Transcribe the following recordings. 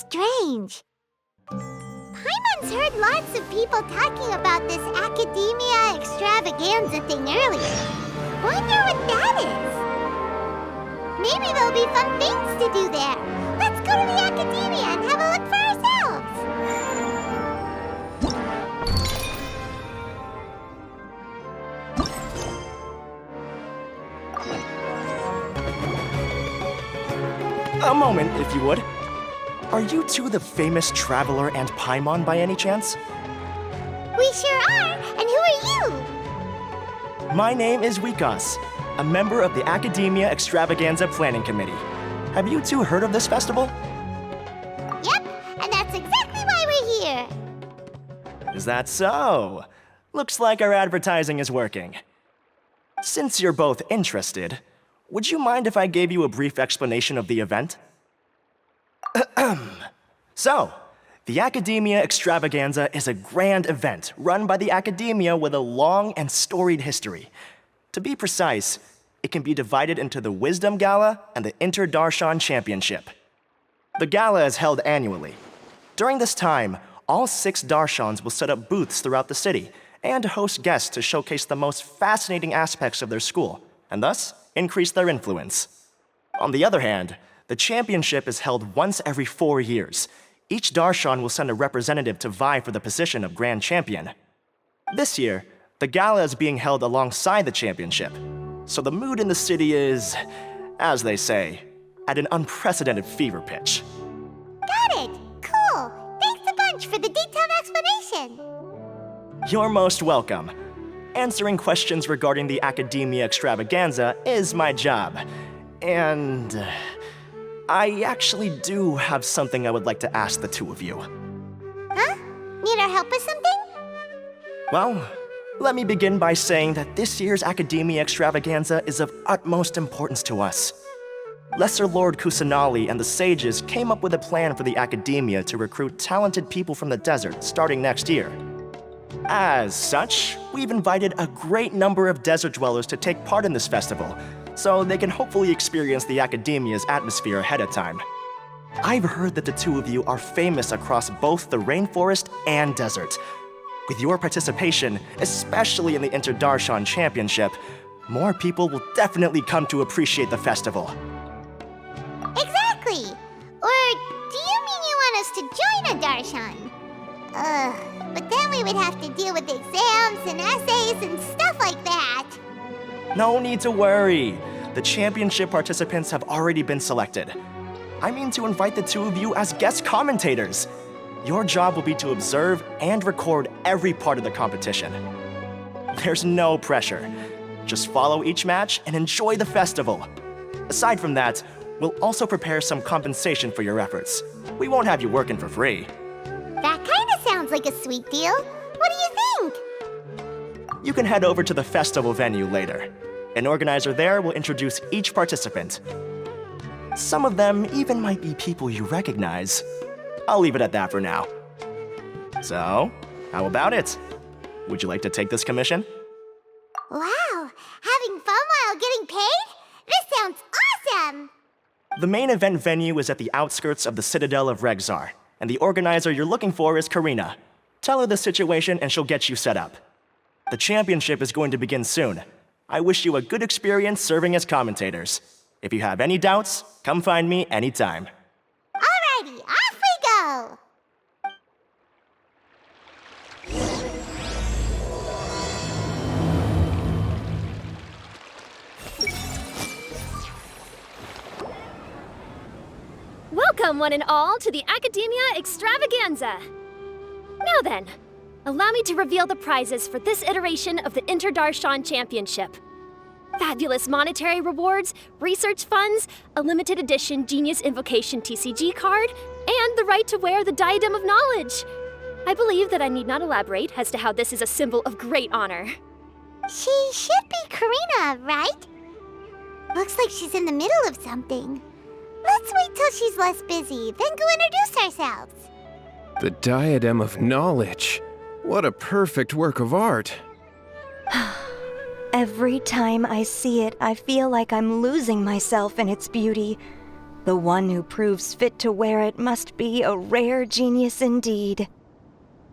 strange. Paimon's heard lots of people talking about this Akademiya Extravaganza thing earlier. Wonder what that is. Maybe there'll be fun things to do there. Let's go to the Akademiya and have a look for ourselves. A moment, if you would. Are you two the famous Traveler and Paimon by any chance? We sure are, and who are you? My name is Wikas, a member of the Akademiya Extravaganza Planning Committee. Have you two heard of this festival? Yep, and that's exactly why we're here. Is that so? Looks like our advertising is working. Since you're both interested, would you mind if I gave you a brief explanation of the event? So, the Akademiya Extravaganza is a grand event run by the Akademiya with a long and storied history. To be precise, it can be divided into the Wisdom Gala and the Darshan Championship. The gala is held annually. During this time, all 6 Darshans will set up booths throughout the city and host guests to showcase the most fascinating aspects of their school, and thus increase their influence. On the other hand, the championship is held once every 4 years. Each Darshan will send a representative to vie for the position of Grand Champion. This year, the gala is being held alongside the championship, so the mood in the city is, as they say, at an unprecedented fever pitch. Got it! Cool! Thanks a bunch for the detailed explanation! You're most welcome. Answering questions regarding the Akademiya Extravaganza is my job. And I actually do have something I would like to ask the two of you. Huh? Need our help with something? Well, let me begin by saying that this year's Akademiya Extravaganza is of utmost importance to us. Lesser Lord Kusanali and the sages came up with a plan for the Akademiya to recruit talented people from the desert starting next year. As such, we've invited a great number of desert dwellers to take part in this festival, so they can hopefully experience the Akademiya's atmosphere ahead of time. I've heard that the two of you are famous across both the rainforest and desert. With your participation, especially in the Darshan Championship, more people will definitely come to appreciate the festival. Exactly! Or do you mean you want us to join a Darshan? But then we would have to deal with exams and essays and stuff like that. No need to worry. The championship participants have already been selected. I mean to invite the two of you as guest commentators. Your job will be to observe and record every part of the competition. There's no pressure. Just follow each match and enjoy the festival. Aside from that, we'll also prepare some compensation for your efforts. We won't have you working for free. That kinda sounds like a sweet deal. What do you think? You can head over to the festival venue later. An organizer there will introduce each participant. Some of them even might be people you recognize. I'll leave it at that for now. So, how about it? Would you like to take this commission? Wow! Having fun while getting paid? This sounds awesome! The main event venue is at the outskirts of the Citadel of Regzar, and the organizer you're looking for is Karina. Tell her the situation and she'll get you set up. The championship is going to begin soon. I wish you a good experience serving as commentators. If you have any doubts, come find me anytime. Alrighty, off we go! Welcome, one and all, to the Akademiya Extravaganza! Now then, allow me to reveal the prizes for this iteration of the Darshan Championship. Fabulous monetary rewards, research funds, a limited edition Genius Invocation TCG card, and the right to wear the Diadem of Knowledge. I believe that I need not elaborate as to how this is a symbol of great honor. She should be Karina, right? Looks like she's in the middle of something. Let's wait till she's less busy, then go introduce ourselves. The Diadem of Knowledge. What a perfect work of art. Every time I see it, I feel like I'm losing myself in its beauty. The one who proves fit to wear it must be a rare genius indeed.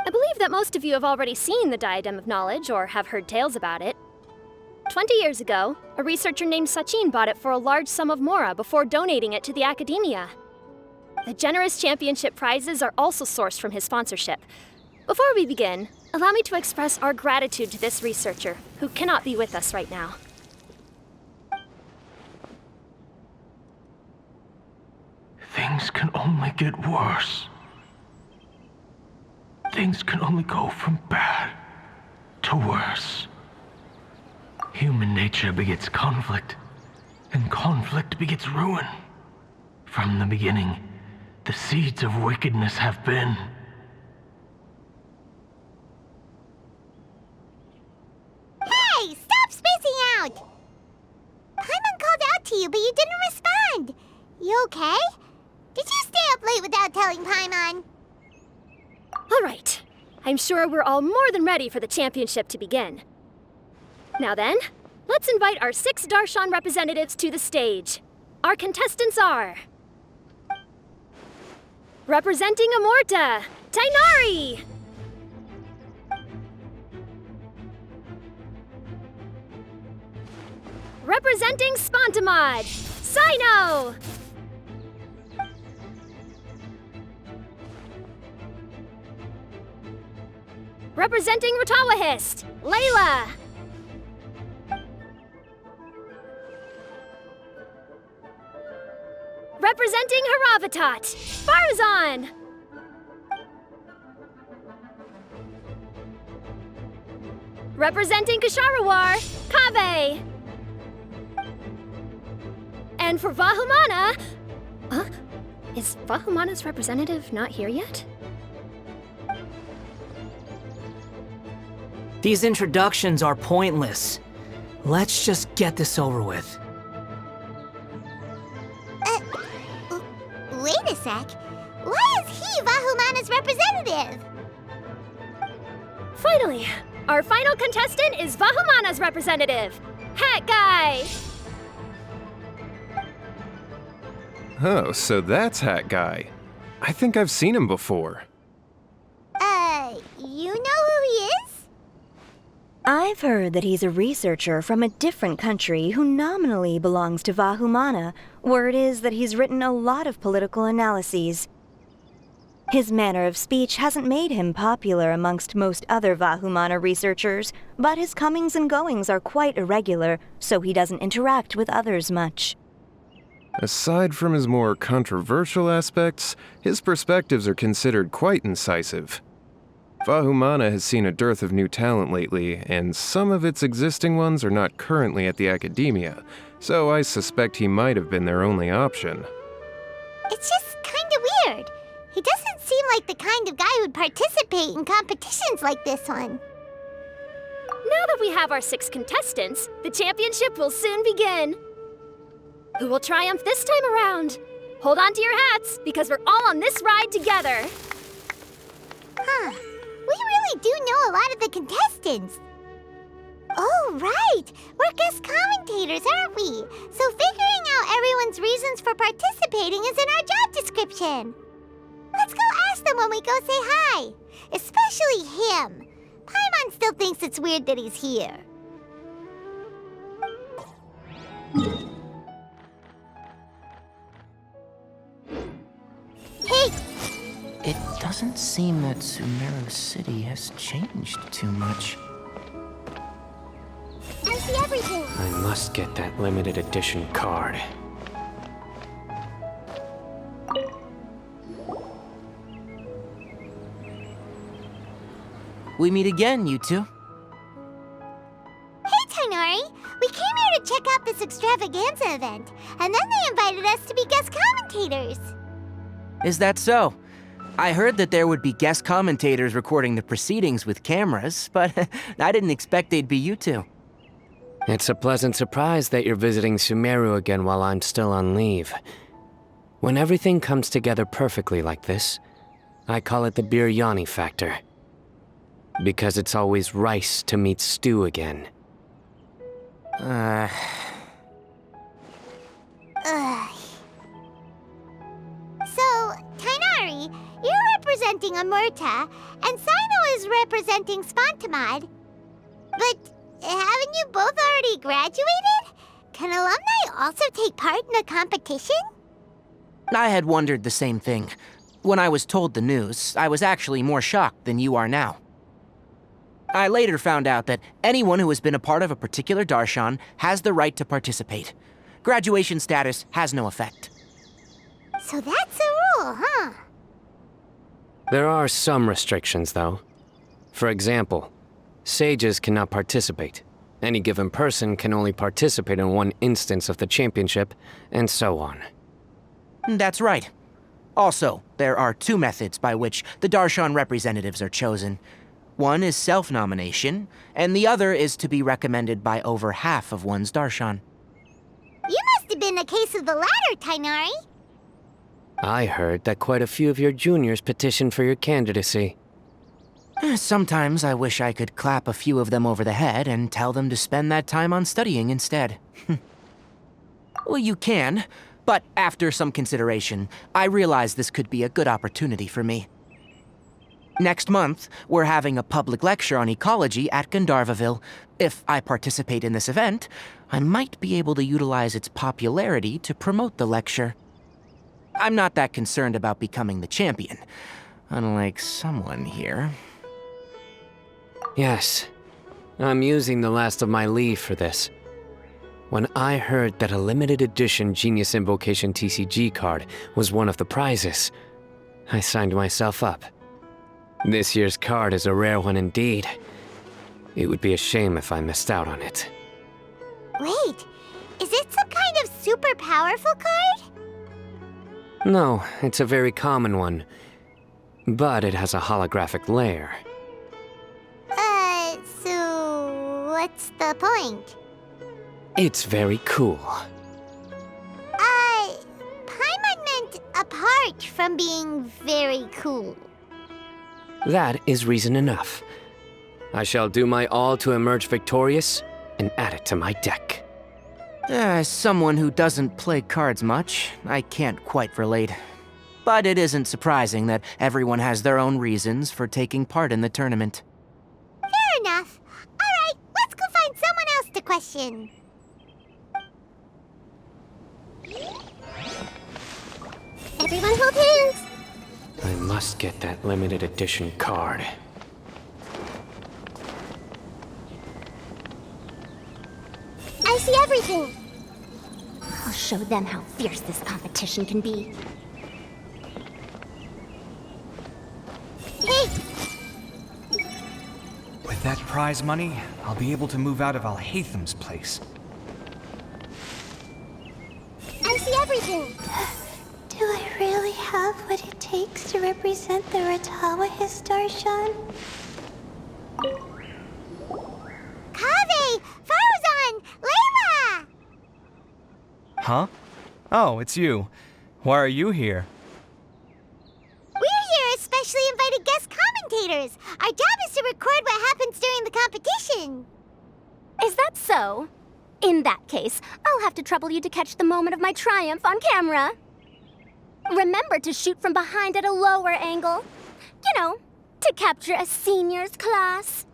I believe that most of you have already seen the Diadem of Knowledge or have heard tales about it. 20 years ago, a researcher named Sachin bought it for a large sum of mora before donating it to the Akademiya. The generous championship prizes are also sourced from his sponsorship. Before we begin, allow me to express our gratitude to this researcher, who cannot be with us right now. Things can only get worse. Things can only go from bad to worse. Human nature begets conflict, and conflict begets ruin. From the beginning, the seeds of wickedness have been. Hey, stop spacing out! Paimon called out to you, but you didn't respond. You okay? Did you stay up late without telling Paimon? All right. I'm sure we're all more than ready for the championship to begin. Now then, let's invite our 6 Darshan representatives to the stage. Our contestants are... Representing Amorta, Tighnari! Representing Spontamod, Cyno! Representing Ratawahist, Layla! Representing Haravatat, Faruzan! Representing Kasharawar, Kaveh! And for Vahumana... Huh? Is Vahumana's representative not here yet? These introductions are pointless. Let's just get this over with. Wait a sec. Why is he Vahumana's representative? Finally, our final contestant is Vahumana's representative, Hat Guy! Oh, so that's Hat Guy. I think I've seen him before. You know who he is? I've heard that he's a researcher from a different country who nominally belongs to Vahumana. Word is that he's written a lot of political analyses. His manner of speech hasn't made him popular amongst most other Vahumana researchers, but his comings and goings are quite irregular, so he doesn't interact with others much. Aside from his more controversial aspects, his perspectives are considered quite incisive. Vahumana has seen a dearth of new talent lately, and some of its existing ones are not currently at the Akademiya, so I suspect he might have been their only option. It's just kinda weird. He doesn't seem like the kind of guy who'd participate in competitions like this one. Now that we have our 6 contestants, the championship will soon begin. Who will triumph this time around? Hold on to your hats, because we're all on this ride together. Huh. We really do know a lot of the contestants. Oh, right. We're guest commentators, aren't we? So figuring out everyone's reasons for participating is in our job description. Let's go ask them when we go say hi. Especially him. Paimon still thinks it's weird that he's here. Hey! It doesn't seem that Sumeru City has changed too much. I see everything. I must get that limited edition card. We meet again, you two. Hey, Tighnari! We came here to check out this Extravaganza event, and then they invited us to be guest commentators. Is that so? I heard that there would be guest commentators recording the proceedings with cameras, but I didn't expect they'd be you two. It's a pleasant surprise that you're visiting Sumeru again while I'm still on leave. When everything comes together perfectly like this, I call it the biryani factor. Because it's always rice to meet stew again. Ugh. representing Amurta, and Cyno is representing Spontamod. But haven't you both already graduated? Can alumni also take part in the competition? I had wondered the same thing. When I was told the news, I was actually more shocked than you are now. I later found out that anyone who has been a part of a particular Darshan has the right to participate. Graduation status has no effect. So that's a rule, huh? There are some restrictions, though. For example, sages cannot participate. Any given person can only participate in one instance of the championship, and so on. That's right. Also, there are two methods by which the Darshan representatives are chosen. One is self-nomination, and the other is to be recommended by over half of one's Darshan. You must have been a case of the latter, Tighnari. I heard that quite a few of your juniors petitioned for your candidacy. Sometimes I wish I could clap a few of them over the head and tell them to spend that time on studying instead. Well, you can, but after some consideration, I realized this could be a good opportunity for me. Next month, we're having a public lecture on ecology at Gandharvaville. If I participate in this event, I might be able to utilize its popularity to promote the lecture. I'm not that concerned about becoming the champion, unlike someone here. Yes, I'm using the last of my leave for this. When I heard that a limited edition Genius Invocation TCG card was one of the prizes, I signed myself up. This year's card is a rare one indeed. It would be a shame if I missed out on it. Wait, is it some kind of super powerful card? No, it's a very common one. But it has a holographic layer. So what's the point? It's very cool. Paimon meant apart from being very cool. That is reason enough. I shall do my all to emerge victorious and add it to my deck. As someone who doesn't play cards much, I can't quite relate. But it isn't surprising that everyone has their own reasons for taking part in the tournament. Fair enough. Alright, let's go find someone else to question. Everyone hold hands. I must get that limited edition card. I see everything. I'll show them how fierce this competition can be. Hey! With that prize money, I'll be able to move out of Alhaitham's place. I see everything. Do I really have what it takes to represent the Ratawahist Darshan? Kaveh! Faruzan! Layla! Huh? Oh, it's you. Why are you here? We're here as specially invited guest commentators. Our job is to record what happens during the competition. Is that so? In that case, I'll have to trouble you to catch the moment of my triumph on camera. Remember to shoot from behind at a lower angle. You know, to capture a seniors class.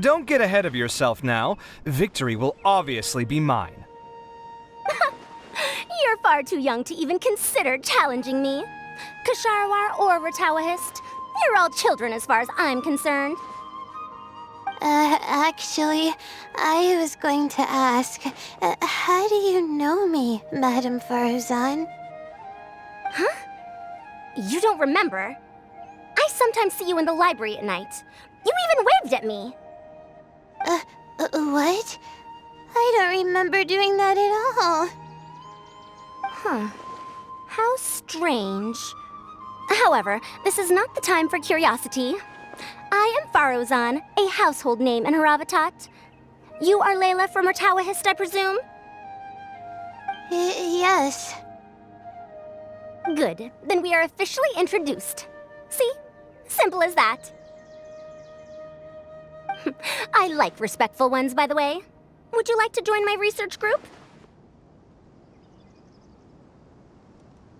Don't get ahead of yourself now. Victory will obviously be mine. You're far too young to even consider challenging me. Kasharwar or Ratawahist, you're all children as far as I'm concerned. Actually, I was going to ask, how do you know me, Madam Faruzan? Huh? You don't remember? I sometimes see you in the library at night. You even waved at me. What? I don't remember doing that at all. Huh. How strange. However, this is not the time for curiosity. I am Faruzan, a household name in Haravatat. You are Layla from Ratawahist, I presume? Yes. Good. Then we are officially introduced. See? Simple as that. I like respectful ones, by the way. Would you like to join my research group?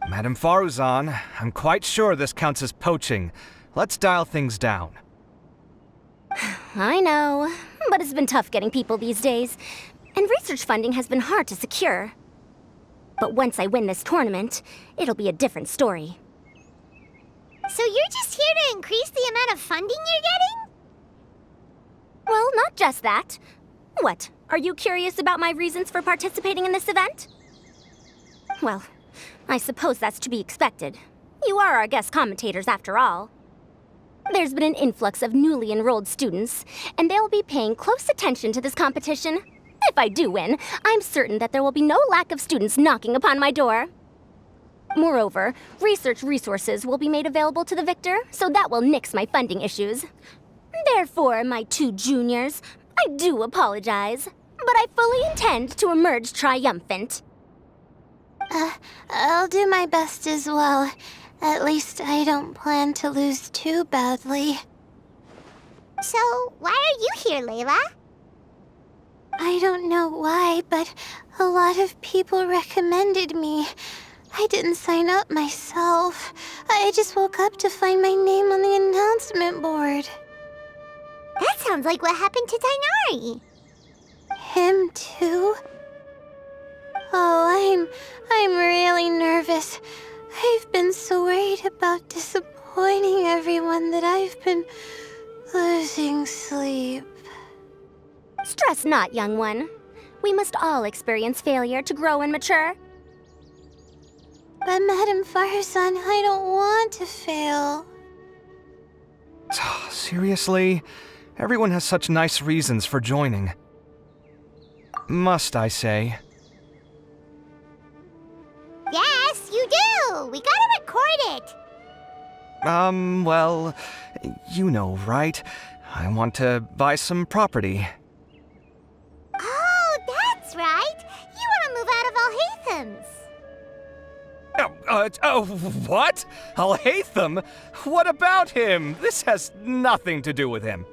Madam Faruzan, I'm quite sure this counts as poaching. Let's dial things down. I know, but it's been tough getting people these days, and research funding has been hard to secure. But once I win this tournament, it'll be a different story. So you're just here to increase the amount of funding you're getting? Well, not just that. What, are you curious about my reasons for participating in this event? Well, I suppose that's to be expected. You are our guest commentators after all. There's been an influx of newly enrolled students, and they'll be paying close attention to this competition. If I do win, I'm certain that there will be no lack of students knocking upon my door. Moreover, research resources will be made available to the victor, so that will nix my funding issues. Therefore, my two juniors, I do apologize, but I fully intend to emerge triumphant. I'll do my best as well. At least I don't plan to lose too badly. So, why are you here, Layla? I don't know why, but a lot of people recommended me. I didn't sign up myself. I just woke up to find my name on the announcement board. That sounds like what happened to Tighnari. Him too? Oh, I'm really nervous. I've been so worried about disappointing everyone that I've been losing sleep. Stress not, young one. We must all experience failure to grow and mature. But Madam Faruzan, I don't want to fail. Seriously? Everyone has such nice reasons for joining. Must I say? Yes, you do! We gotta record it! Well, you know, right? I want to buy some property. Oh, that's right! You want to move out of Alhaitham's. What? Alhaitham? What about him? This has nothing to do with him.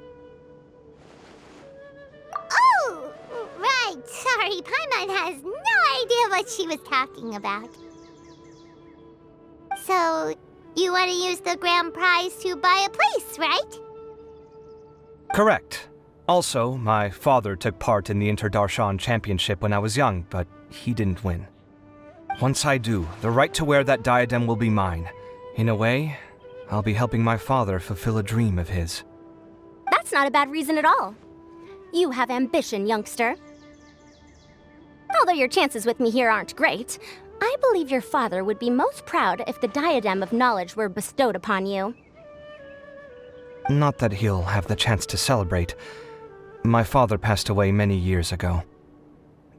Oh, right. Sorry, Paimon has no idea what she was talking about. So, you want to use the grand prize to buy a place, right? Correct. Also, my father took part in the Darshan championship when I was young, but he didn't win. Once I do, the right to wear that diadem will be mine. In a way, I'll be helping my father fulfill a dream of his. That's not a bad reason at all. You have ambition, youngster. Although your chances with me here aren't great, I believe your father would be most proud if the diadem of knowledge were bestowed upon you. Not that he'll have the chance to celebrate. My father passed away many years ago.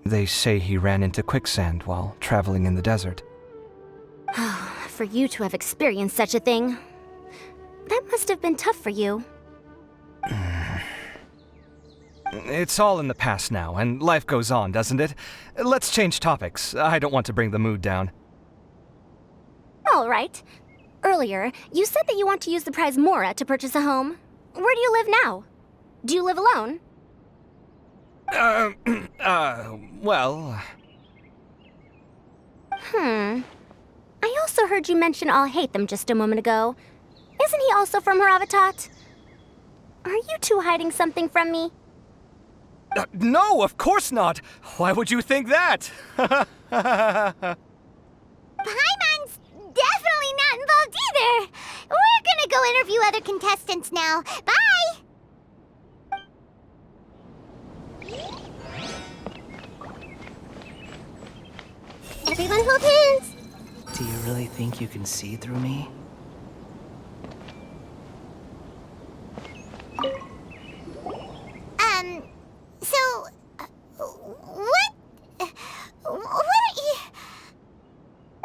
They say he ran into quicksand while traveling in the desert. For you to have experienced such a thing, that must have been tough for you. It's all in the past now, and life goes on, doesn't it? Let's change topics. I don't want to bring the mood down. All right. Earlier, you said that you want to use the prize Mora to purchase a home. Where do you live now? Do you live alone? Well... I also heard you mention Alhaitham just a moment ago. Isn't he also from Haravatat? Are you two hiding something from me? No, of course not! Why would you think that? Paimon's definitely not involved either! We're gonna go interview other contestants now. Bye! Everyone hold hands! Do you really think you can see through me? So... what are you...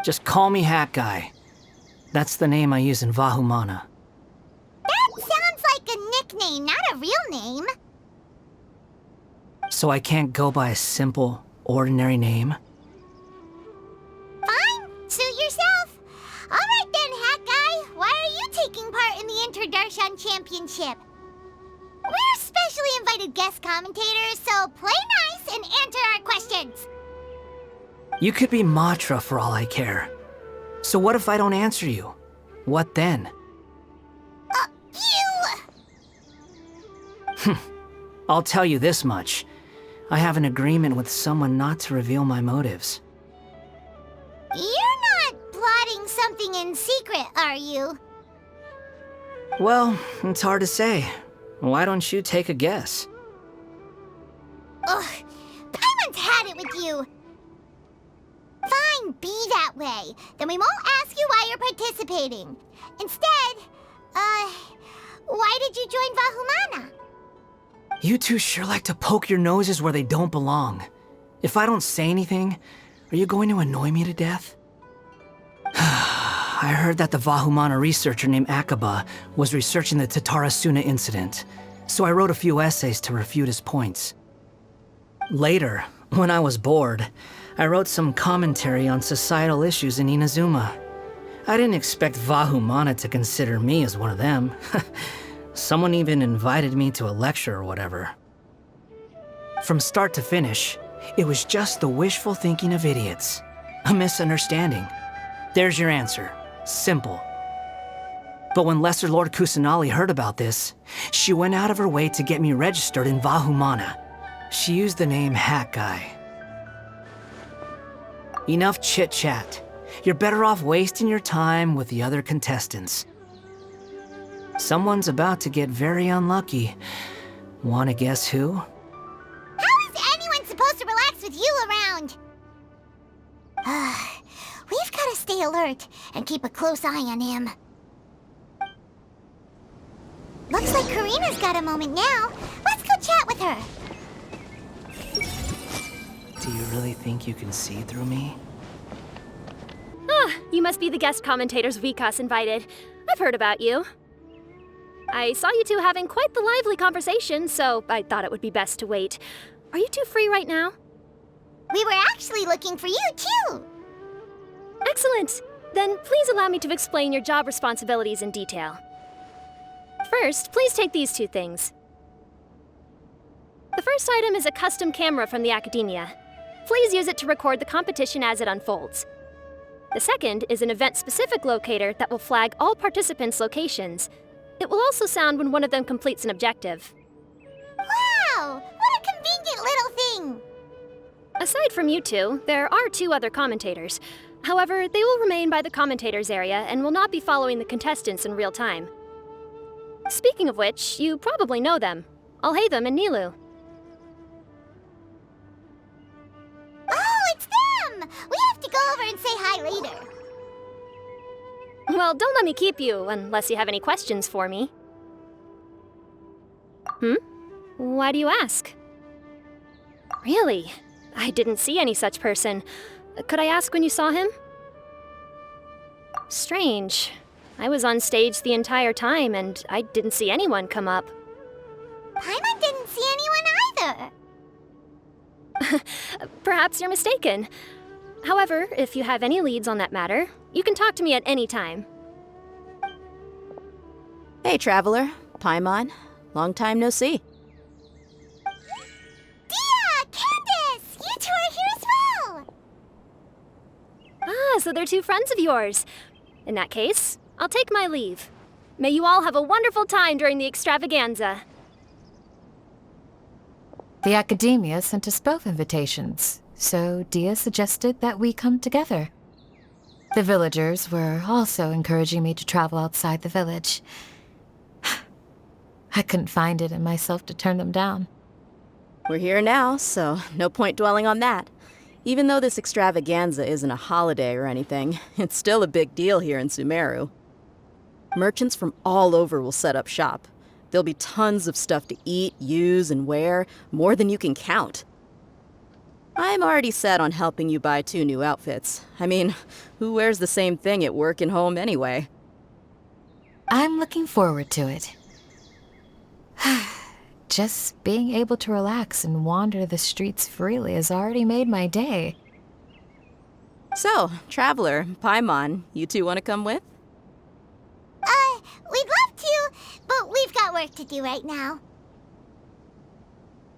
Just call me Hat Guy. That's the name I use in Vahumana. That sounds like a nickname, not a real name. So I can't go by a simple, ordinary name? Fine, suit yourself. Alright then, Hat Guy, why are you taking part in the Darshan Championship? We're specially invited guest commentators, so play nice and answer our questions. You could be Matra for all I care. So what if I don't answer you? What then? You! I'll tell you this much. I have an agreement with someone not to reveal my motives. You're not plotting something in secret, are you? Well, it's hard to say. Why don't you take a guess? Ugh, Paimon's had it with you. Fine, be that way. Then we won't ask you why you're participating. Instead, why did you join Vahumana? You two sure like to poke your noses where they don't belong. If I don't say anything, are you going to annoy me to death? I heard that the Vahumana researcher named Akaba was researching the Tatarasuna incident, so I wrote a few essays to refute his points. Later, when I was bored, I wrote some commentary on societal issues in Inazuma. I didn't expect Vahumana to consider me as one of them. Someone even invited me to a lecture or whatever. From start to finish, it was just the wishful thinking of idiots. A misunderstanding. There's your answer. Simple. But when Lesser Lord Kusanali heard about this, she went out of her way to get me registered in Vahumana. She used the name Hat Guy. Enough chit-chat. You're better off wasting your time with the other contestants. Someone's about to get very unlucky. Wanna guess who? How is anyone supposed to relax with you around? We've got to stay alert and keep a close eye on him. Looks like Karina's got a moment now. Let's go chat with her. Do you really think you can see through me? Ah, you must be the guest commentators Vikas invited. I've heard about you. I saw you two having quite the lively conversation, so I thought it would be best to wait. Are you two free right now? We were actually looking for you, too. Excellent! Then please allow me to explain your job responsibilities in detail. First, please take these two things. The first item is a custom camera from the Akademiya. Please use it to record the competition as it unfolds. The second is an event-specific locator that will flag all participants' locations. It will also sound when one of them completes an objective. Wow! What a convenient little thing! Aside from you two, there are two other commentators. However, they will remain by the commentators area and will not be following the contestants in real time. Speaking of which, you probably know them. Alhaitham and Nilou. Oh, it's them! We have to go over and say hi later. Well, don't let me keep you, unless you have any questions for me. Why do you ask? Really? I didn't see any such person. Could I ask when you saw him? Strange. I was on stage the entire time, and I didn't see anyone come up. Paimon didn't see anyone either. Perhaps you're mistaken. However, if you have any leads on that matter, you can talk to me at any time. Hey, Traveler. Paimon. Long time no see. Dehya! Candace! You two are here as well! Ah, so they're two friends of yours. In that case, I'll take my leave. May you all have a wonderful time during the extravaganza. The Akademiya sent us both invitations, so Dehya suggested that we come together. The villagers were also encouraging me to travel outside the village. I couldn't find it in myself to turn them down. We're here now, so no point dwelling on that. Even though this extravaganza isn't a holiday or anything, it's still a big deal here in Sumeru. Merchants from all over will set up shop. There'll be tons of stuff to eat, use, and wear, more than you can count. I'm already set on helping you buy 2 new outfits. I mean, who wears the same thing at work and home anyway? I'm looking forward to it. Just being able to relax and wander the streets freely has already made my day. So, Traveler, Paimon, you two want to come with? We'd love to, but we've got work to do right now.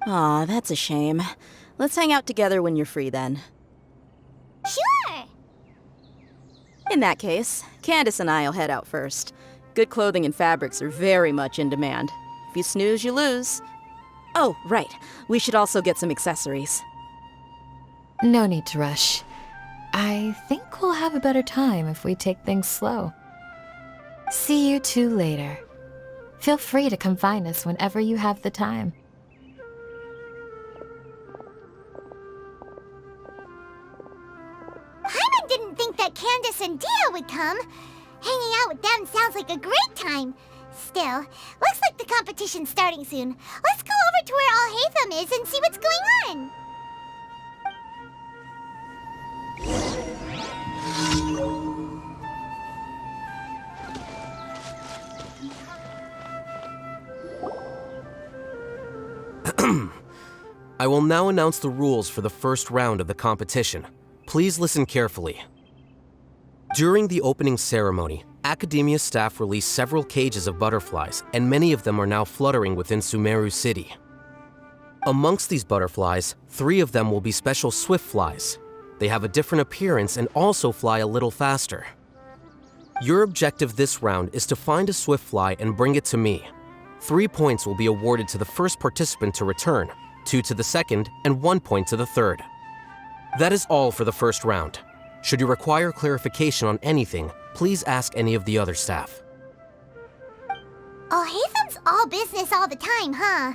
Aw, that's a shame. Let's hang out together when you're free then. Sure! In that case, Candace and I'll head out first. Good clothing and fabrics are very much in demand. If you snooze, you lose. Oh, right. We should also get some accessories. No need to rush. I think we'll have a better time if we take things slow. See you two later. Feel free to come find us whenever you have the time. Paimon didn't think that Candace and Dehya would come. Hanging out with them sounds like a great time. Still, looks like the competition's starting soon. Let's go over to where Alhaitham is and see what's going on. I will now announce the rules for the first round of the competition. Please listen carefully. During the opening ceremony, Akademiya staff released several cages of butterflies, and many of them are now fluttering within Sumeru City. Amongst these butterflies, 3 of them will be special swift flies. They have a different appearance and also fly a little faster. Your objective this round is to find a swift fly and bring it to me. 3 points will be awarded to the first participant to return, 2 to the second, and 1 point to the third. That is all for the first round. Should you require clarification on anything, please ask any of the other staff. Alhaitham's all business all the time, huh?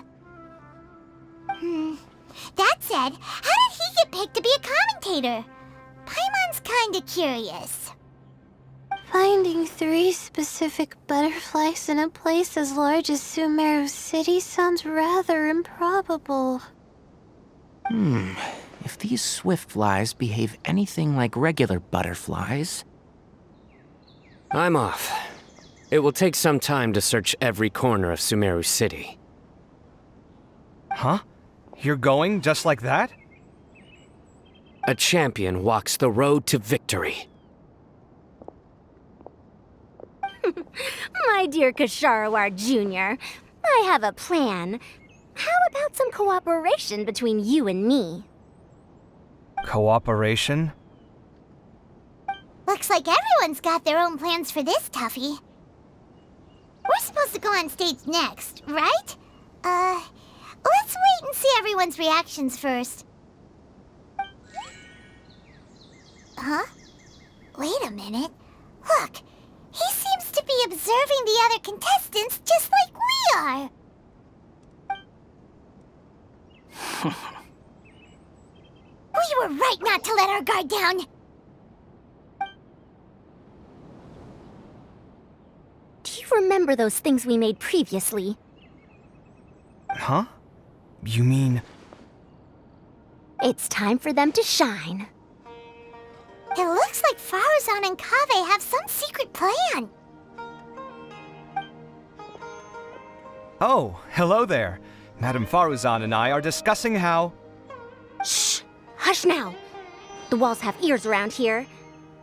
That said, how did he get picked to be a commentator? Paimon's kinda curious. Finding 3 specific butterflies in a place as large as Sumeru City sounds rather improbable. If these swift flies behave anything like regular butterflies... I'm off. It will take some time to search every corner of Sumeru City. Huh? You're going just like that? A champion walks the road to victory. My dear Kasharawar Jr., I have a plan. How about some cooperation between you and me? Cooperation? Looks like everyone's got their own plans for this, Tuffy. We're supposed to go on stage next, right? Let's wait and see everyone's reactions first. Huh? Wait a minute. Look, he seems to be observing the other contestants just like we are. We were right not to let our guard down. Do you remember those things we made previously? Huh? You mean... It's time for them to shine. It looks like Faruzan and Kaveh have some secret plan. Oh, hello there. Madam Faruzan and I are discussing how... Shh! Hush now! The walls have ears around here.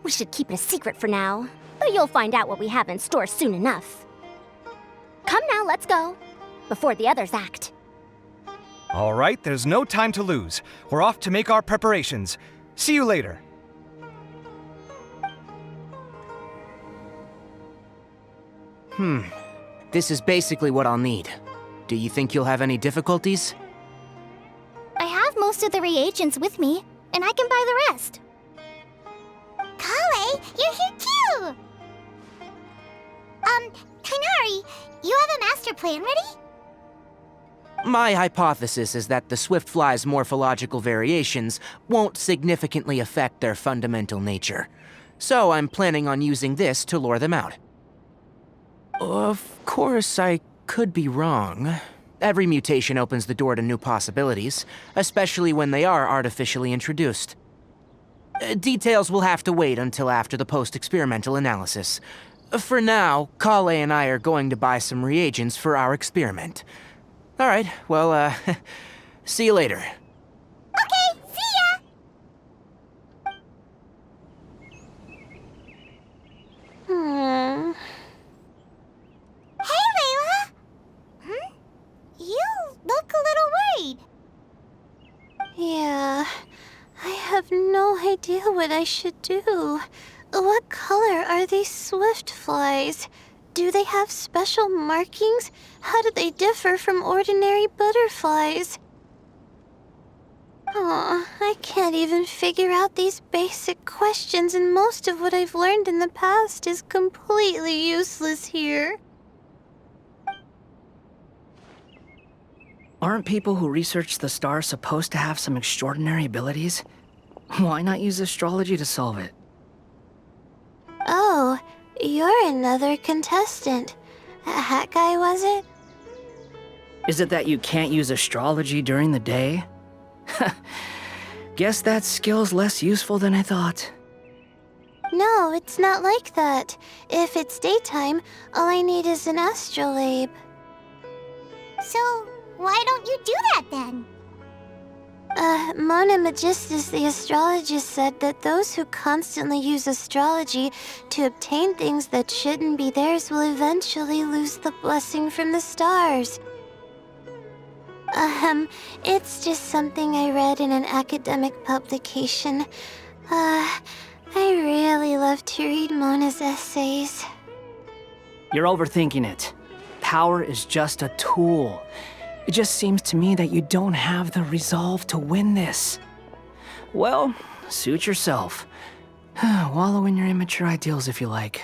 We should keep it a secret for now, but you'll find out what we have in store soon enough. Come now, let's go, before the others act. All right, there's no time to lose. We're off to make our preparations. See you later. This is basically what I'll need. Do you think you'll have any difficulties? I have most of the reagents with me, and I can buy the rest. Collei, you're here too! Tighnari, you have a master plan ready? My hypothesis is that the swift fly's morphological variations won't significantly affect their fundamental nature. So I'm planning on using this to lure them out. Of course, I could be wrong. Every mutation opens the door to new possibilities, especially when they are artificially introduced. Details will have to wait until after the post-experimental analysis. For now, Collei and I are going to buy some reagents for our experiment. All right, well, see you later. Okay, see ya! Hey, Layla! You look a little worried. Yeah, I have no idea what I should do. What color are these swift flies? Do they have special markings? How do they differ from ordinary butterflies? Aw, I can't even figure out these basic questions, and most of what I've learned in the past is completely useless here. Aren't people who research the stars supposed to have some extraordinary abilities? Why not use astrology to solve it? Oh, you're another contestant. That guy, was it? Is it that you can't use astrology during the day? Guess that skill's less useful than I thought. No, it's not like that. If it's daytime, all I need is an astrolabe. So, why don't you do that then? Mona Magistus the astrologist said that those who constantly use astrology to obtain things that shouldn't be theirs will eventually lose the blessing from the stars. It's just something I read in an academic publication. I really love to read Mona's essays. You're overthinking it. Power is just a tool. It just seems to me that you don't have the resolve to win this. Well, suit yourself. Wallow in your immature ideals if you like.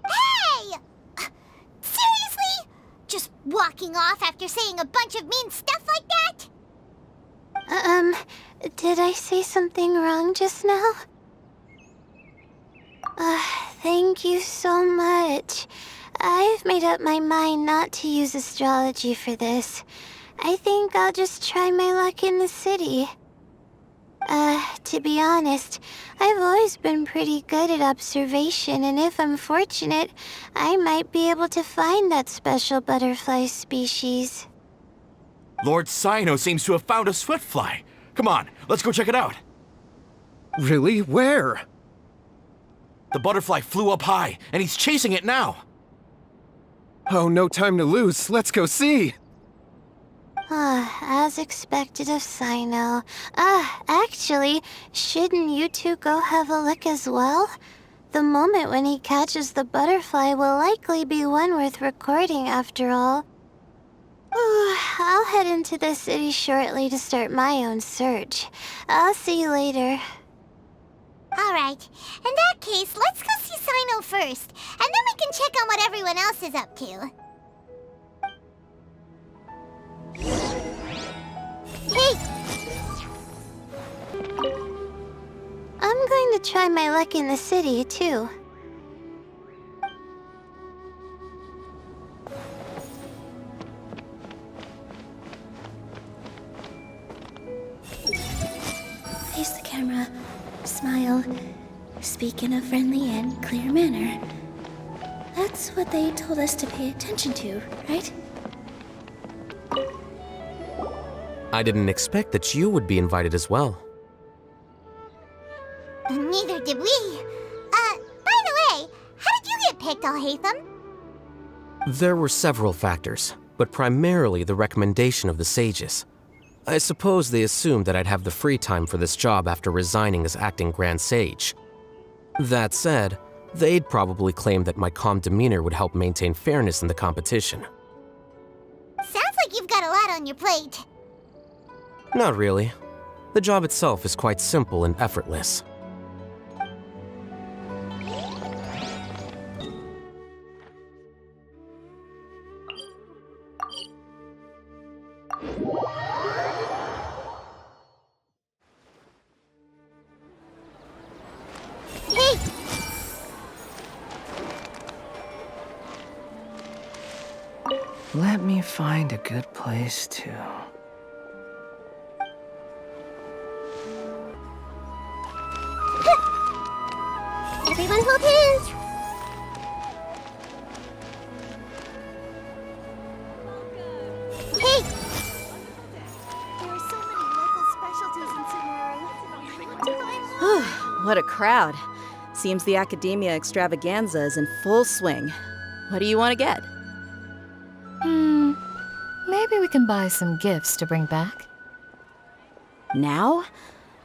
Hey! Seriously? Just walking off after saying a bunch of mean stuff like that? Did I say something wrong just now? Thank you so much. I've made up my mind not to use astrology for this. I think I'll just try my luck in the city. To be honest, I've always been pretty good at observation, and if I'm fortunate, I might be able to find that special butterfly species. Lord Cyno seems to have found a swiftfly. Come on, let's go check it out. Really? Where? The butterfly flew up high, and he's chasing it now. Oh, no time to lose. Let's go see. As expected of Cyno. Actually, shouldn't you two go have a look as well? The moment when he catches the butterfly will likely be one worth recording after all. I'll head into the city shortly to start my own search. I'll see you later. Alright, in that case, let's go see Cyno first, and then we can check on what everyone else is up to. Hey! I'm going to try my luck in the city, too. Face the camera. Smile. Speak in a friendly and clear manner. That's what they told us to pay attention to, right? I didn't expect that you would be invited as well. Neither did we. By the way, how did you get picked, Alhaitham? There were several factors, but primarily the recommendation of the sages. I suppose they assumed that I'd have the free time for this job after resigning as acting Grand Sage. That said, they'd probably claim that my calm demeanor would help maintain fairness in the competition. Sounds like you've got a lot on your plate. Not really. The job itself is quite simple and effortless. Let me find a good place to... Everyone hold hands! Hey! There are so many local specialties in Sumeru. What a crowd. Seems the Akademiya Extravaganza is in full swing. What do you want to get? Maybe we can buy some gifts to bring back. Now?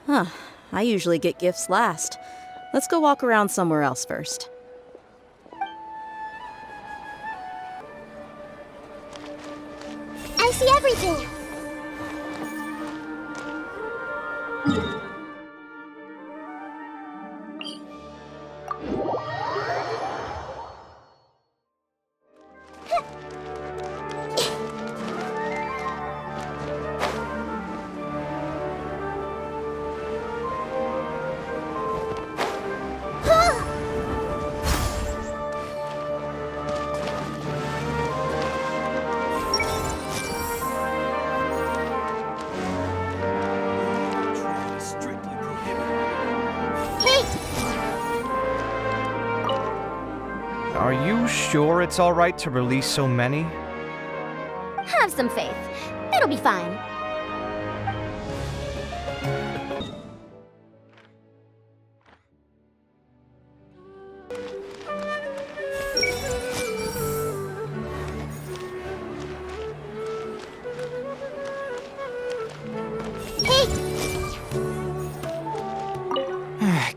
I usually get gifts last. Let's go walk around somewhere else first. I see everything! Are you sure it's alright to release so many? Have some faith. It'll be fine.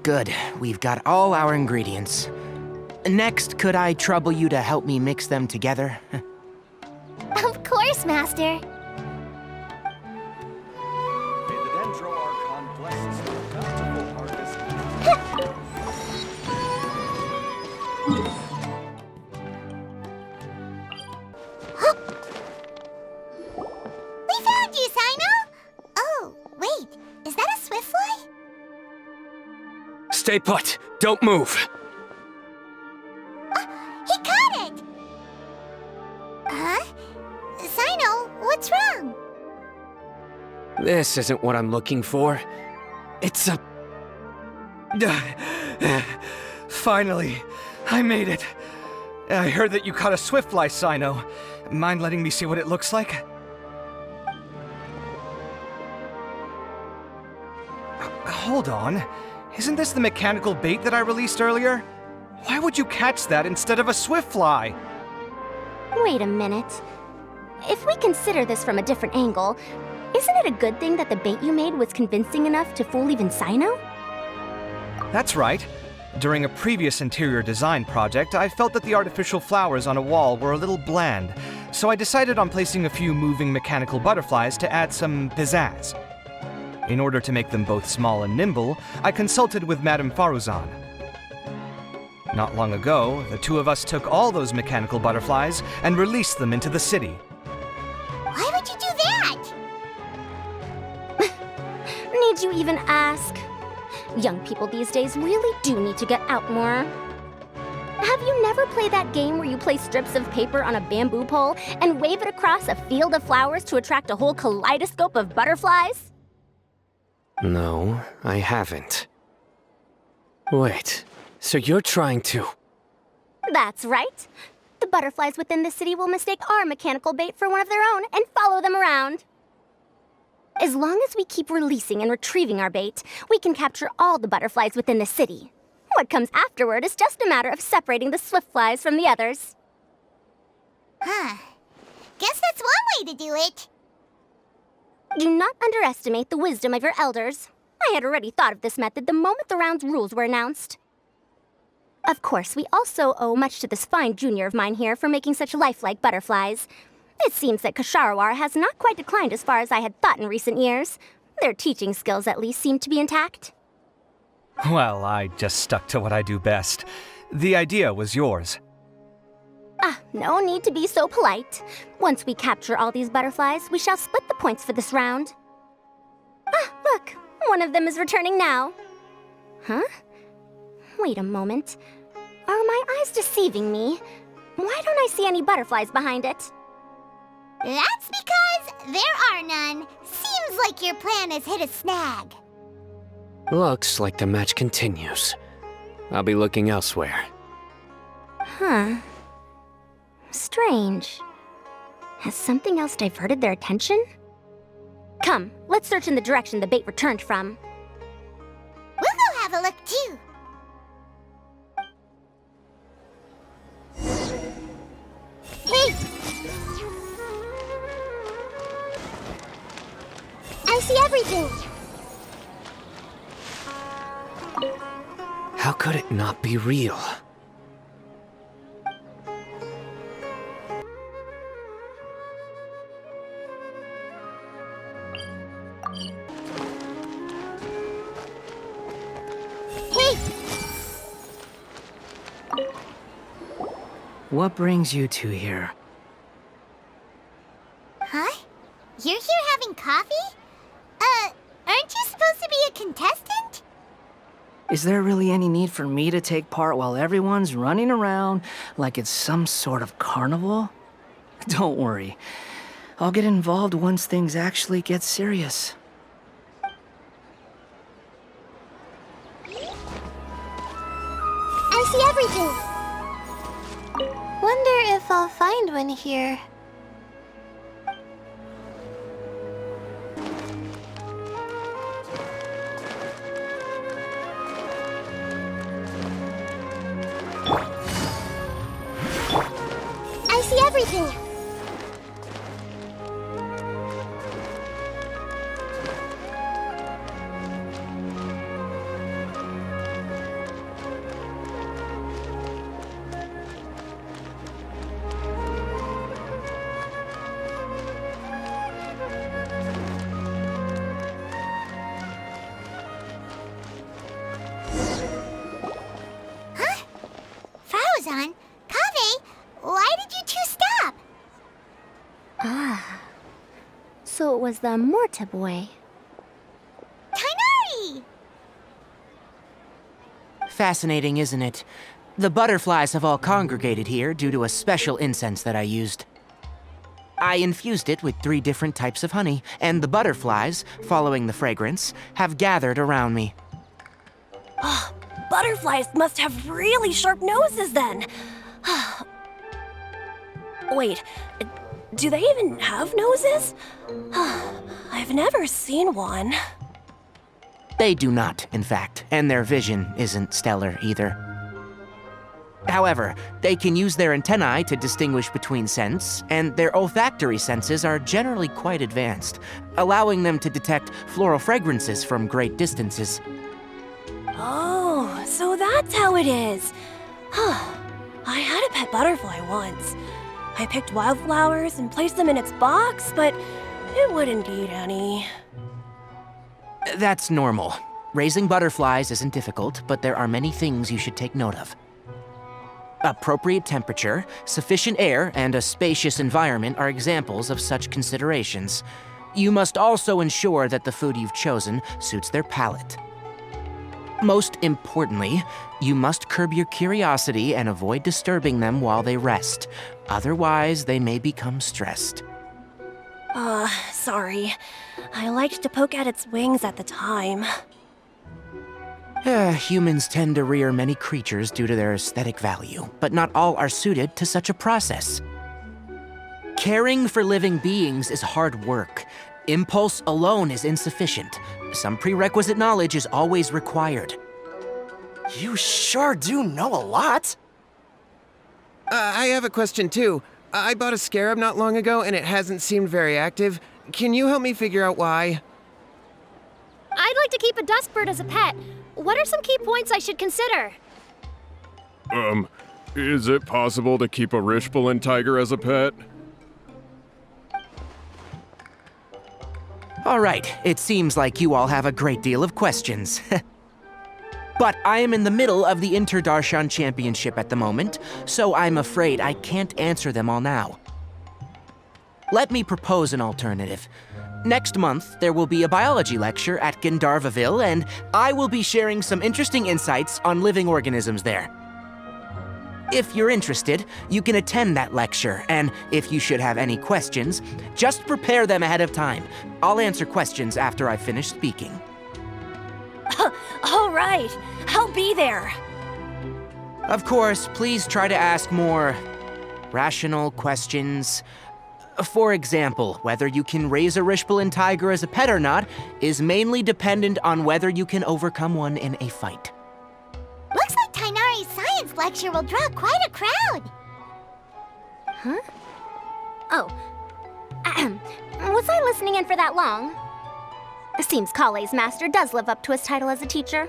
Good. We've got all our ingredients. Next, could I trouble you to help me mix them together? Of course, Master. We found you, Cyno! Oh, wait. Is that a swiftfly? Stay put. Don't move. He caught it! Huh? Cyno, what's wrong? This isn't what I'm looking for. It's a... Finally, I made it. I heard that you caught a swiftfly, Cyno. Mind letting me see what it looks like? Hold on. Isn't this the mechanical bait that I released earlier? Why would you catch that instead of a swiftfly? Wait a minute. If we consider this from a different angle, isn't it a good thing that the bait you made was convincing enough to fool even Cyno? That's right. During a previous interior design project, I felt that the artificial flowers on a wall were a little bland, so I decided on placing a few moving mechanical butterflies to add some pizzazz. In order to make them both small and nimble, I consulted with Madame Faruzan. Not long ago, the two of us took all those mechanical butterflies and released them into the city. Why would you do that? Need you even ask? Young people these days really do need to get out more. Have you never played that game where you place strips of paper on a bamboo pole and wave it across a field of flowers to attract a whole kaleidoscope of butterflies? No, I haven't. Wait, so you're trying to... That's right. The butterflies within the city will mistake our mechanical bait for one of their own and follow them around. As long as we keep releasing and retrieving our bait, we can capture all the butterflies within the city. What comes afterward is just a matter of separating the swiftflies from the others. Huh. Guess that's one way to do it. Do not underestimate the wisdom of your elders. I had already thought of this method the moment the round's rules were announced. Of course, we also owe much to this fine junior of mine here for making such lifelike butterflies. It seems that Ksharawar has not quite declined as far as I had thought in recent years. Their teaching skills at least seem to be intact. Well, I just stuck to what I do best. The idea was yours. No need to be so polite. Once we capture all these butterflies, we shall split the points for this round. Look, one of them is returning now. Huh? Wait a moment. Are my eyes deceiving me? Why don't I see any butterflies behind it? That's because there are none. Seems like your plan has hit a snag. Looks like the match continues. I'll be looking elsewhere. Huh. Strange. Has something else diverted their attention? Come, let's search in the direction the bait returned from. We'll go have a look too. Hey! I see everything! How could it not be real? Hey! What brings you two here? Huh? You're here having coffee? Aren't you supposed to be a contestant? Is there really any need for me to take part while everyone's running around like it's some sort of carnival? Don't worry. I'll get involved once things actually get serious. I see everything. Wonder if I'll find one here. I see everything. Huh? Faruzan? Kaveh? Why did you two stop? Ah. So it was the Morta boy. Tighnari! Fascinating, isn't it? The butterflies have all congregated here due to a special incense that I used. I infused it with 3 different types of honey, and the butterflies, following the fragrance, have gathered around me. Oh, butterflies must have really sharp noses then. Wait, do they even have noses? I've never seen one. They do not, in fact, and their vision isn't stellar either. However, they can use their antennae to distinguish between scents, and their olfactory senses are generally quite advanced, allowing them to detect floral fragrances from great distances. Oh, so that's how it is. I had a pet butterfly once. I picked wildflowers and placed them in its box, but it wouldn't eat any. That's normal. Raising butterflies isn't difficult, but there are many things you should take note of. Appropriate temperature, sufficient air, and a spacious environment are examples of such considerations. You must also ensure that the food you've chosen suits their palate. Most importantly, you must curb your curiosity and avoid disturbing them while they rest. Otherwise, they may become stressed. Sorry. I liked to poke at its wings at the time. Humans tend to rear many creatures due to their aesthetic value, but not all are suited to such a process. Caring for living beings is hard work. Impulse alone is insufficient. Some prerequisite knowledge is always required. You sure do know a lot. I have a question too. I bought a scarab not long ago and it hasn't seemed very active. Can you help me figure out why? I'd like to keep a dustbird as a pet. What are some key points I should consider? Is it possible to keep a Rishbalin tiger as a pet? All right, it seems like you all have a great deal of questions. But I am in the middle of the Inter-Darshan Championship at the moment, so I'm afraid I can't answer them all now. Let me propose an alternative. Next month, there will be a biology lecture at Gandharvaville, and I will be sharing some interesting insights on living organisms there. If you're interested, you can attend that lecture, and if you should have any questions, just prepare them ahead of time. I'll answer questions after I finish speaking. All right, I'll be there. Of course, please try to ask more rational questions. For example, whether you can raise a Rishbalin tiger as a pet or not is mainly dependent on whether you can overcome one in a fight. Looks like Tighnari's science lecture will draw quite a crowd. Huh? Oh. Was I listening in for that long? Seems Collei's master does live up to his title as a teacher.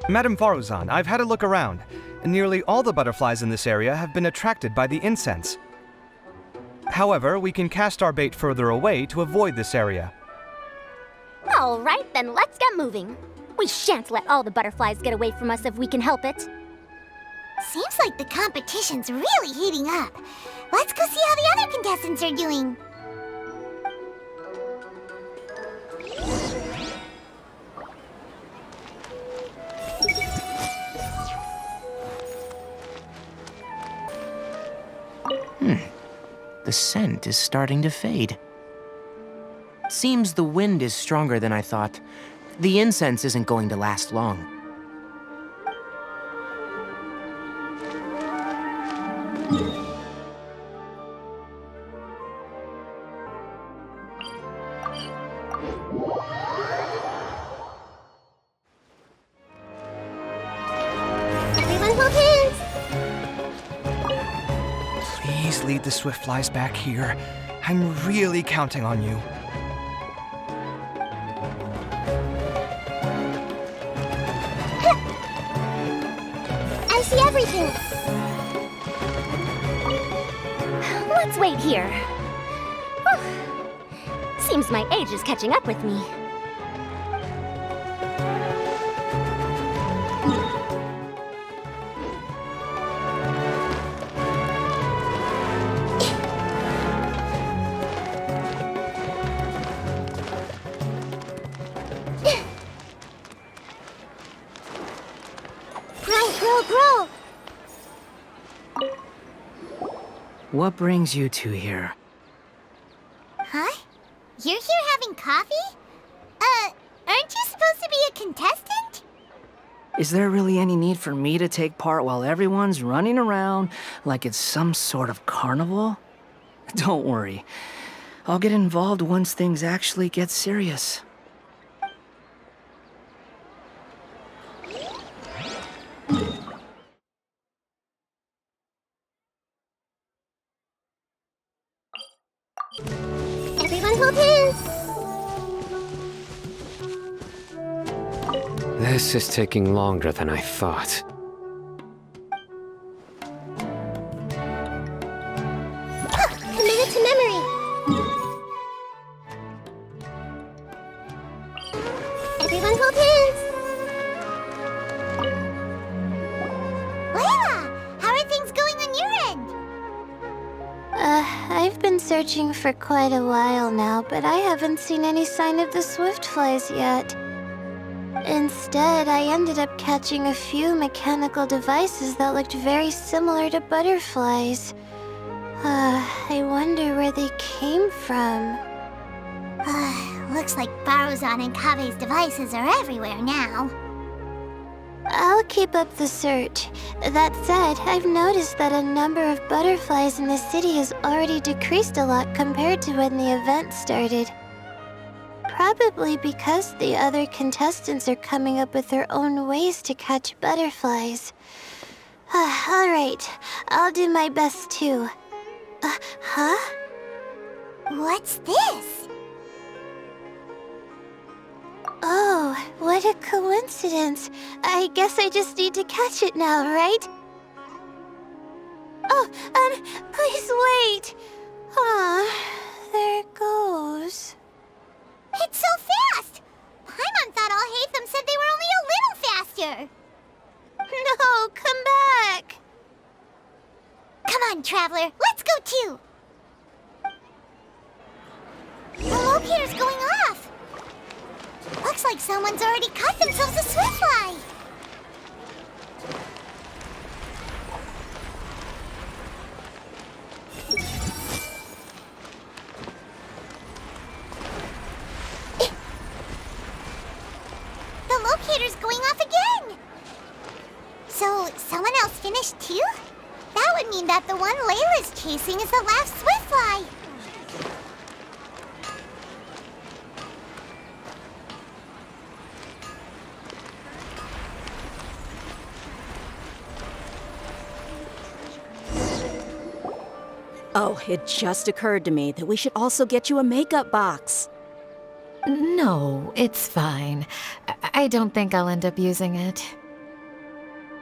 Madam Faruzan, I've had a look around, and nearly all the butterflies in this area have been attracted by the incense. However, we can cast our bait further away to avoid this area. All right, then let's get moving. We shan't let all the butterflies get away from us if we can help it. Seems like the competition's really heating up. Let's go see how the other contestants are doing. The scent is starting to fade. Seems the wind is stronger than I thought. The incense isn't going to last long. Everyone hold hands! Please lead the Swiftflies back here. I'm really counting on you. I see everything. Let's wait here. Whew. Seems my age is catching up with me. Grow! What brings you two here? Huh? You're here having coffee? Aren't you supposed to be a contestant? Is there really any need for me to take part while everyone's running around like it's some sort of carnival? Don't worry. I'll get involved once things actually get serious. Everyone hold hands! This is taking longer than I thought. Committed to memory! Everyone hold hands! Layla! How are things going on your end? I've been searching for quite a while now, but I haven't seen any sign of the Swiftflies yet. Instead, I ended up catching a few mechanical devices that looked very similar to butterflies. I wonder where they came from. Looks like Faruzan and Kaveh's devices are everywhere now. I'll keep up the search. That said, I've noticed that a number of butterflies in the city has already decreased a lot compared to when the event started. Probably because the other contestants are coming up with their own ways to catch butterflies. Alright, I'll do my best too. Huh? What's this? Oh, what a coincidence. I guess I just need to catch it now, right? Oh, please wait. There it goes. It's so fast! Paimon thought Alhaitham said they were only a little faster! No, come back! Come on, Traveler, let's go too! The locator's going off! Looks like someone's already caught themselves a Swiftfly! The locator's going off again! So, someone else finished too? That would mean that the one Layla's chasing is the last Swiftfly! Oh, it just occurred to me that we should also get you a makeup box. No, it's fine. I don't think I'll end up using it.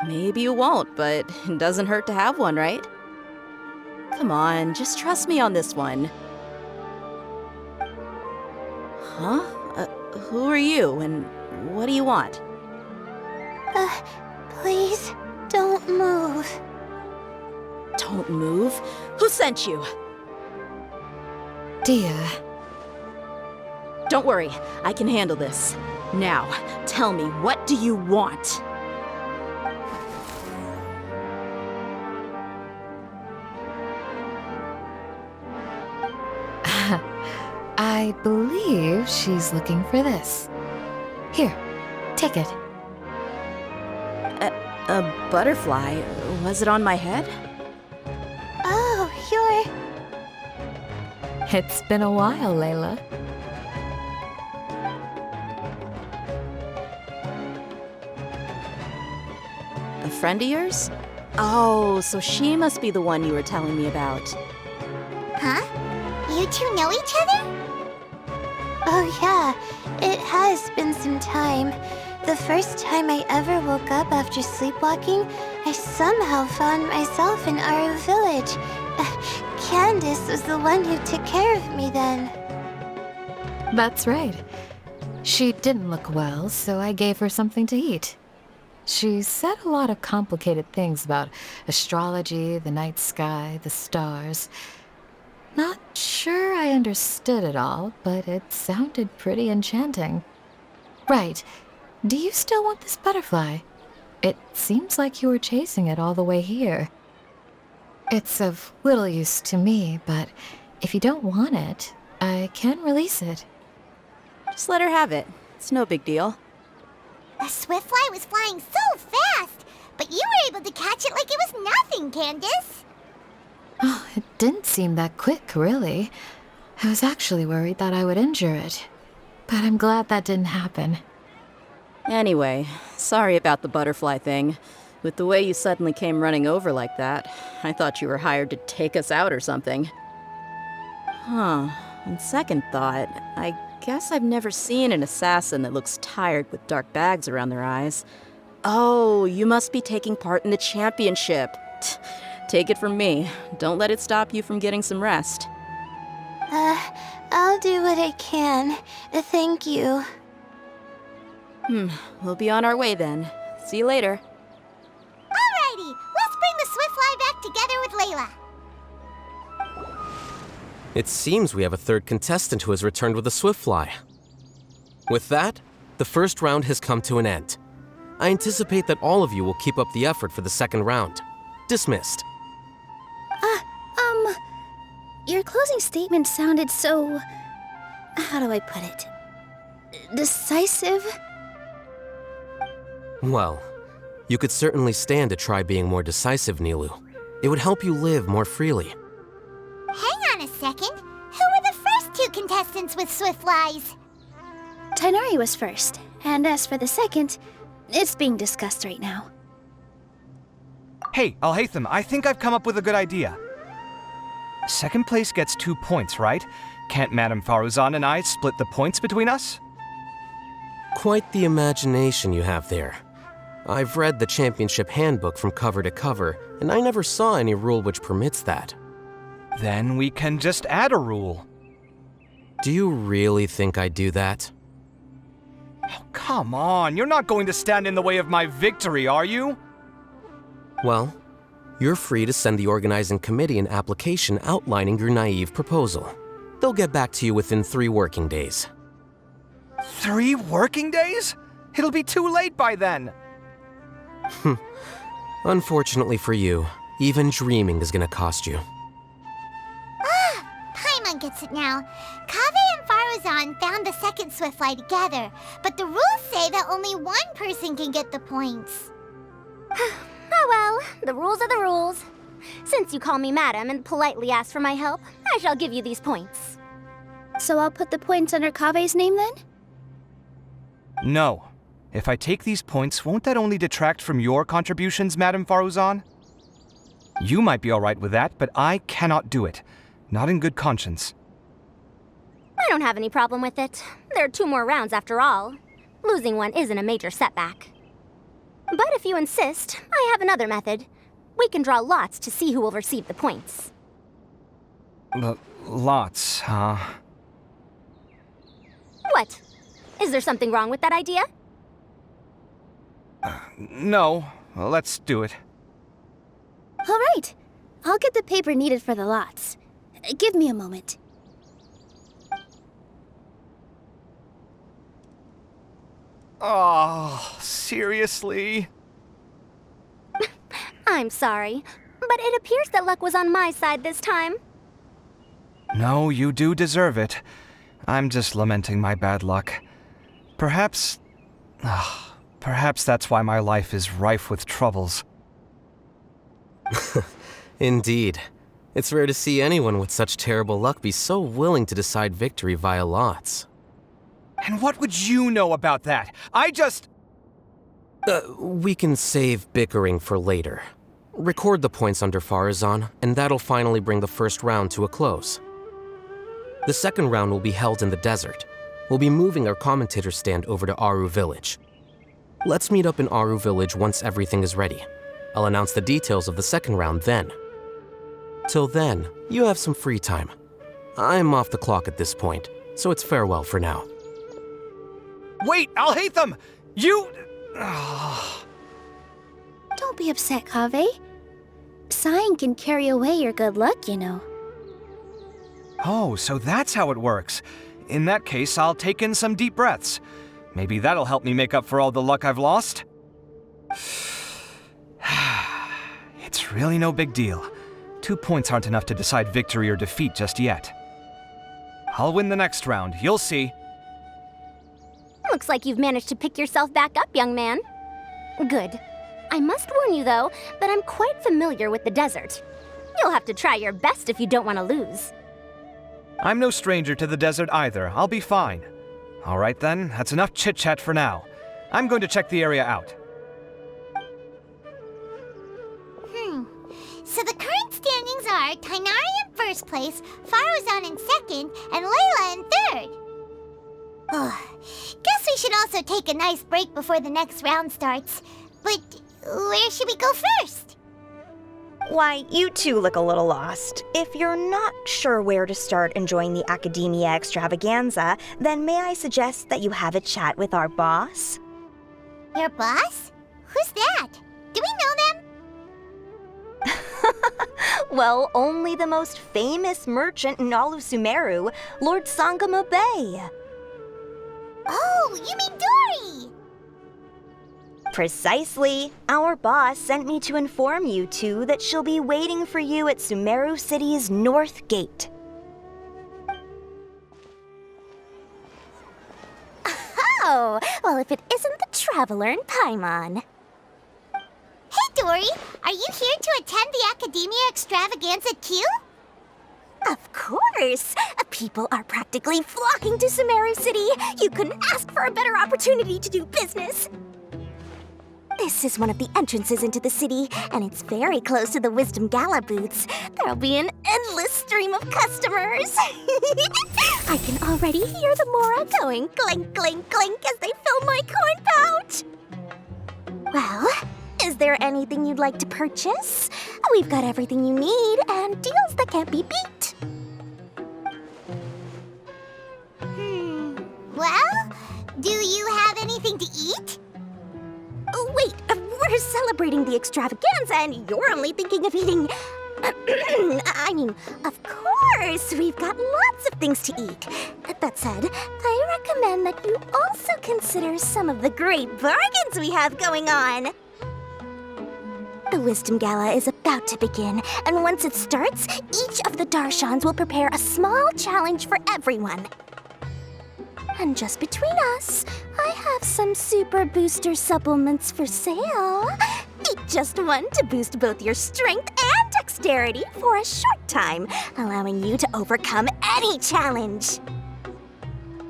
Maybe you won't, but it doesn't hurt to have one, right? Come on, just trust me on this one. Huh? Who are you, and what do you want? Please, don't move. Don't move? Who sent you? Dehya. Don't worry, I can handle this. Now, tell me, what do you want? I believe she's looking for this. Here, take it. A butterfly? Was it on my head? Oh, you're... It's been a while, Layla. A friend of yours? Oh, so she must be the one you were telling me about. Huh? You two know each other? Oh yeah, it has been some time. The first time I ever woke up after sleepwalking, I somehow found myself in our village. Candace was the one who took care of me then. That's right. She didn't look well, so I gave her something to eat. She said a lot of complicated things about astrology, the night sky, the stars. Not sure I understood it all, but it sounded pretty enchanting. Right. Do you still want this butterfly? It seems like you were chasing it all the way here. It's of little use to me, but if you don't want it, I can release it. Just let her have it. It's no big deal. The swiftfly was flying so fast, but you were able to catch it like it was nothing, Candace. Oh, it didn't seem that quick, really. I was actually worried that I would injure it. But I'm glad that didn't happen. Anyway, sorry about the butterfly thing. With the way you suddenly came running over like that, I thought you were hired to take us out or something. Huh. On second thought, I guess I've never seen an assassin that looks tired with dark bags around their eyes. Oh, you must be taking part in the championship. Take it from me. Don't let it stop you from getting some rest. I'll do what I can. Thank you. We'll be on our way then. See you later. Alrighty, let's bring the swiftfly back together with Layla. It seems we have a third contestant who has returned with a swiftfly. With that, the first round has come to an end. I anticipate that all of you will keep up the effort for the second round. Dismissed. Your closing statement sounded so... how do I put it? Decisive? Well, you could certainly stand to try being more decisive, Nilou. It would help you live more freely. Hang on a second. Who were the first two contestants with swiftflies? Tighnari was first, and as for the second, it's being discussed right now. Hey, Alhaitham, I think I've come up with a good idea. Second place gets 2 points, right? Can't Madame Faruzan and I split the points between us? Quite the imagination you have there. I've read the championship handbook from cover to cover, and I never saw any rule which permits that. Then we can just add a rule. Do you really think I'd do that? Oh, come on, you're not going to stand in the way of my victory, are you? Well, you're free to send the organizing committee an application outlining your naive proposal. They'll get back to you within 3 working days. 3 working days? It'll be too late by then. Unfortunately for you, even dreaming is gonna cost you. Paimon gets it now. Kaveh and Faruzan found the second swiftfly together, but the rules say that only one person can get the points. Oh well, the rules are the rules. Since you call me madam and politely ask for my help, I shall give you these points. So I'll put the points under Kaveh's name then? No. If I take these points, won't that only detract from your contributions, Madame Faruzan? You might be alright with that, but I cannot do it. Not in good conscience. I don't have any problem with it. There are 2 more rounds after all. Losing one isn't a major setback. But if you insist, I have another method. We can draw lots to see who will receive the points. Lots, huh? What? Is there something wrong with that idea? No. Let's do it. All right. I'll get the paper needed for the lots. Give me a moment. Oh, seriously? I'm sorry, but it appears that luck was on my side this time. No, you do deserve it. I'm just lamenting my bad luck. Perhaps that's why my life is rife with troubles. Indeed. It's rare to see anyone with such terrible luck be so willing to decide victory via lots. And what would you know about that? I just... We can save bickering for later. Record the points under Faruzan, and that'll finally bring the first round to a close. The second round will be held in the desert. We'll be moving our commentator stand over to Aru Village. Let's meet up in Aru Village once everything is ready. I'll announce the details of the second round then. Till then, you have some free time. I'm off the clock at this point, so it's farewell for now. Wait, Alhaitham! You... Don't be upset, Kaveh. Sighing can carry away your good luck, you know. Oh, so that's how it works. In that case, I'll take in some deep breaths. Maybe that'll help me make up for all the luck I've lost. It's really no big deal. 2 points aren't enough to decide victory or defeat just yet. I'll win the next round, you'll see. Looks like you've managed to pick yourself back up, young man. Good. I must warn you, though, that I'm quite familiar with the desert. You'll have to try your best if you don't want to lose. I'm no stranger to the desert either. I'll be fine. All right then, that's enough chit-chat for now. I'm going to check the area out. So the current standings are Tighnari in first place, Faruzan in second, and Layla in third. Guess we should also take a nice break before the next round starts. But where should we go first? Why, you two look a little lost. If you're not sure where to start enjoying the Akademiya Extravaganza, then may I suggest that you have a chat with our boss? Your boss? Who's that? Do we know them? Well, only the most famous merchant in all of Sumeru, Lord Sangamo Bay. Oh, you mean Dori! Precisely. Our boss sent me to inform you two that she'll be waiting for you at Sumeru City's North Gate. Oh, well, if it isn't the Traveler in Paimon. Hey, Dori! Are you here to attend the Akademiya Extravaganza too? Of course! People are practically flocking to Sumeru City. You couldn't ask for a better opportunity to do business. This is one of the entrances into the city, and it's very close to the Wisdom Gala booths. There'll be an endless stream of customers. I can already hear the Mora going clink, clink, clink as they fill my coin pouch. Well, is there anything you'd like to purchase? We've got everything you need and deals that can't be beat. Well, do you have anything to eat? Wait, we're celebrating the extravaganza and you're only thinking of eating... I mean, of course, we've got lots of things to eat. That said, I recommend that you also consider some of the great bargains we have going on. The Wisdom Gala is about to begin, and once it starts, each of the Darshans will prepare a small challenge for everyone. And just between us, I have some super booster supplements for sale. Eat just one to boost both your strength and dexterity for a short time, allowing you to overcome any challenge.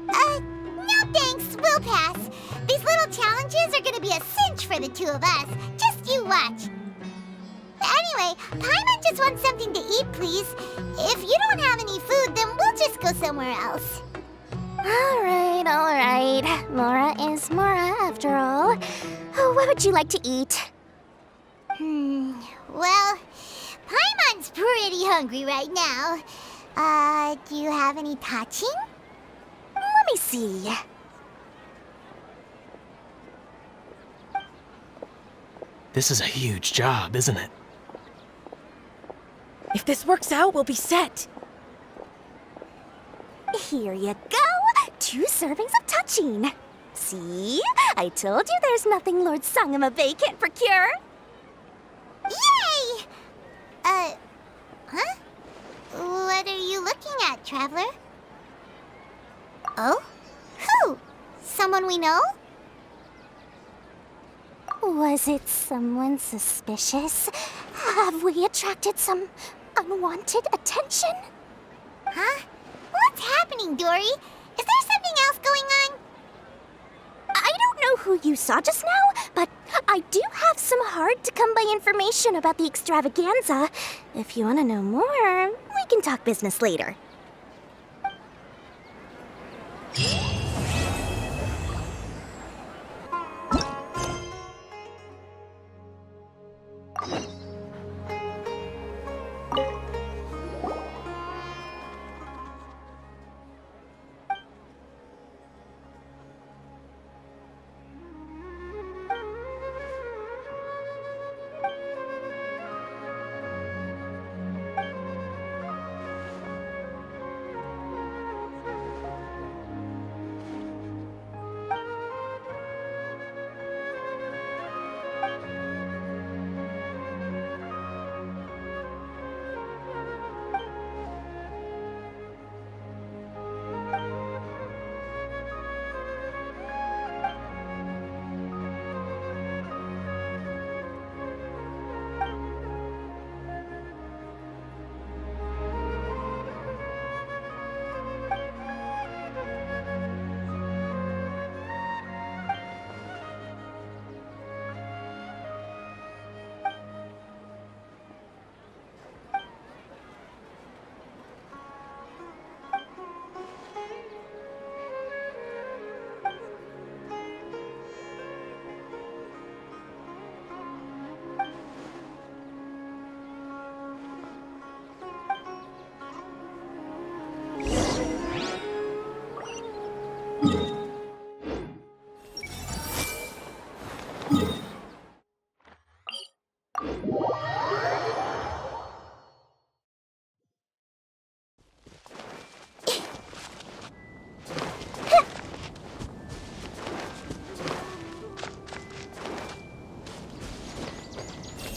No thanks, we'll pass. These little challenges are gonna be a cinch for the two of us. Just you watch. Anyway, Paimon just wants something to eat, please. If you don't have any food, then we'll just go somewhere else. All right. Mora is Mora, after all. So, what would you like to eat? Well, Paimon's pretty hungry right now. Do you have any touching? Let me see. This is a huge job, isn't it? If this works out, we'll be set. Here you go. 2 servings of touching. See? I told you there's nothing Lord Sangamabe can't procure. Yay! Huh? What are you looking at, Traveler? Oh? Who? Someone we know? Was it someone suspicious? Have we attracted some unwanted attention? Huh? What's happening, Dori? Is there something else going on? I don't know who you saw just now, but I do have some hard-to-come-by information about the extravaganza. If you want to know more, we can talk business later.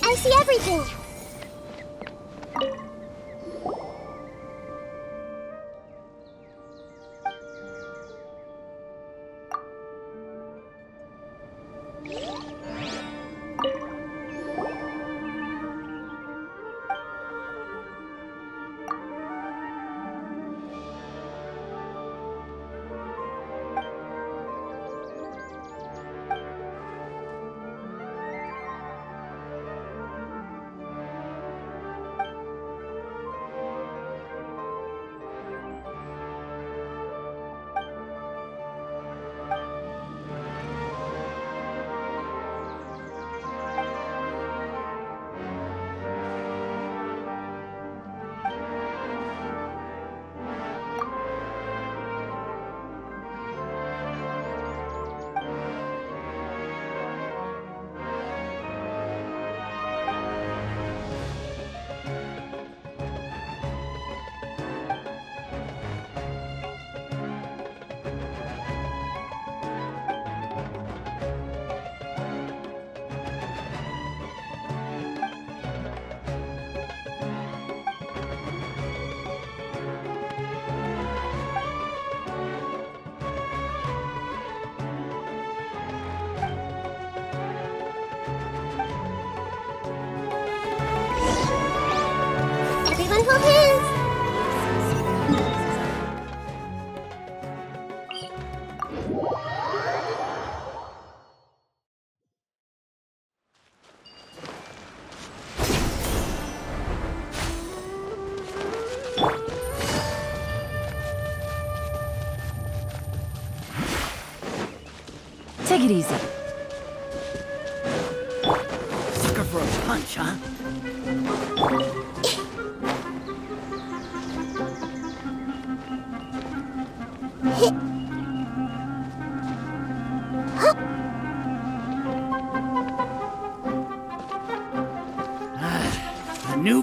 I see everything. Take it easy. Scaramouche, huh? A new